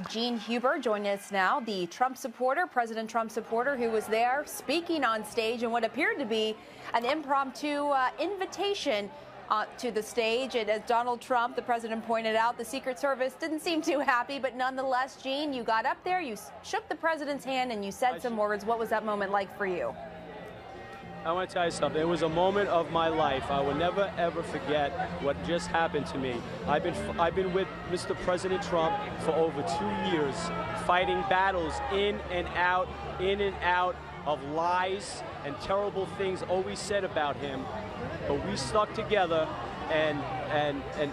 Gene Huber joining us now, the Trump supporter, President Trump supporter, who was there speaking on stage in what appeared to be an impromptu invitation to the stage. And as Donald Trump, the president, pointed out, the Secret Service didn't seem too happy. But nonetheless, Gene, you got up there, you shook the president's hand, and you said some words. What was that moment like for you? I want to tell you something. It was a moment of my life. I will never, ever forget what just happened to me. I've been with Mr. President Trump for over 2 years, fighting battles in and out of lies and terrible things always said about him. But we stuck together, and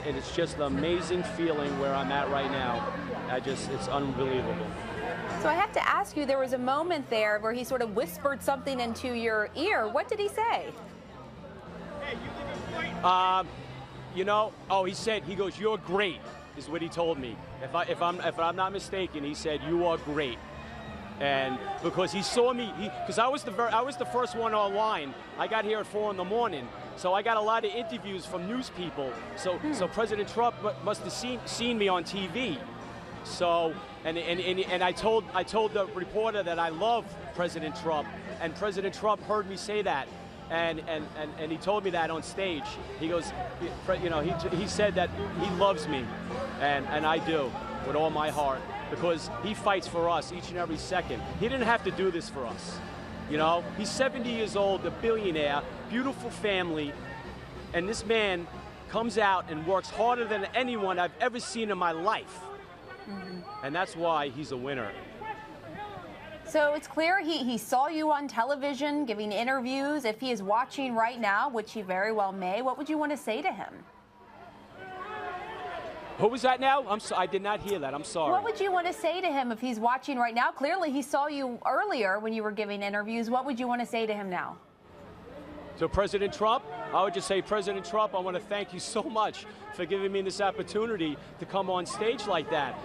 it's just an amazing feeling where I'm at right now. It's unbelievable. So I have to ask you, there was a moment there where he sort of whispered something into your ear. What did he say? He goes, "You're great," is what he told me. If I'm not mistaken, he said, "You are great." And because he saw me, because I was the first one online. I got here at 4 in the morning, so I got a lot of interviews from news people. So President Trump must have seen me on TV. So and I told the reporter that I love President Trump, and President Trump heard me say that, and he told me that on stage. He goes, he said that he loves me, and I do with all my heart, because he fights for us each and every second. He didn't have to do this for us. He's 70 years old, a billionaire, beautiful family, and this man comes out and works harder than anyone I've ever seen in my life. And that's why he's a winner. So it's clear he saw you on television giving interviews. If he is watching right now, which he very well may, what would you want to say to him? Who was that now? I did not hear that. I'm sorry. What would you want to say to him if he's watching right now? Clearly, he saw you earlier when you were giving interviews. What would you want to say to him now? To President Trump, I would just say, President Trump, I want to thank you so much for giving me this opportunity to come on stage like that.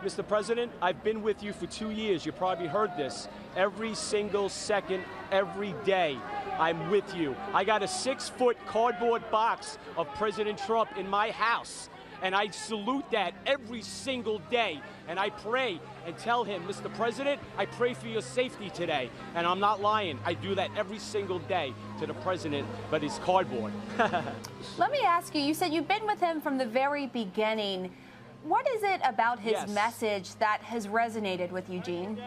Mr. President, I've been with you for 2 years. You probably heard this. Every single second, every day, I'm with you. I got a 6-foot cardboard box of President Trump in my house. And I salute that every single day. And I pray and tell him, Mr. President, I pray for your safety today. And I'm not lying. I do that every single day to the president, but it's cardboard. Let me ask you, you said you've been with him from the very beginning. What is it about his message that has resonated with you, Gene?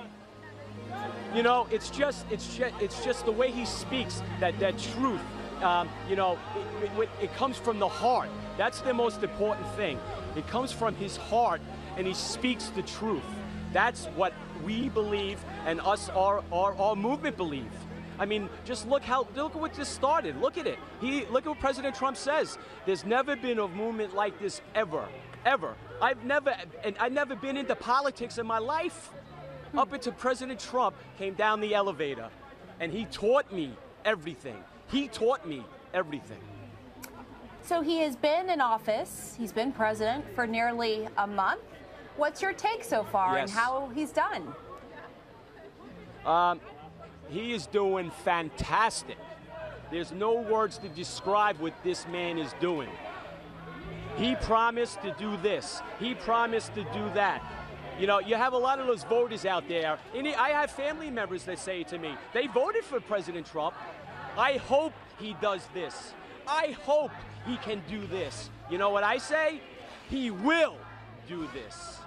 It's just the way he speaks, that truth. It comes from the heart. That's the most important thing. It comes from his heart, and he speaks the truth. That's what we believe, and our movement believe. I mean, just look at what just started. Look at it. Look at what President Trump says. There's never been a movement like this ever. I've never been into politics in my life. Up until President Trump came down the elevator, and he taught me everything. He taught me everything. So he has been in office, he's been president for nearly a month. What's your take so far and how he's done? He is doing fantastic. There's no words to describe what this man is doing. He promised to do this. He promised to do that. You have a lot of those voters out there. And I have family members that say to me, they voted for President Trump. I hope he does this. I hope he can do this. You know what I say? He will do this.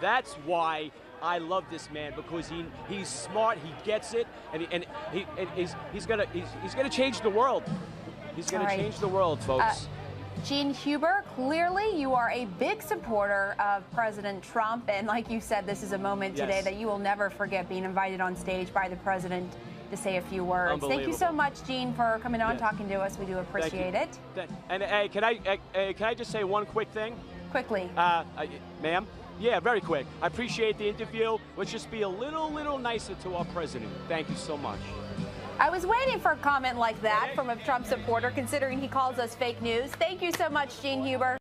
That's why I love this man, because he's smart, he gets it, and he's gonna change the world. He's gonna change the world, folks. Gene Huber, clearly you are a big supporter of President Trump, and like you said, this is a moment today that you will never forget, being invited on stage by the president to say a few words. Thank you so much, Gene, for coming on, talking to us. We do appreciate it. And hey, can I just say one quick thing? Quickly. Ma'am? Yeah, very quick. I appreciate the interview. Let's just be a little nicer to our president. Thank you so much. I was waiting for a comment like that from a Trump supporter, considering he calls us fake news. Thank you so much, Gene Huber.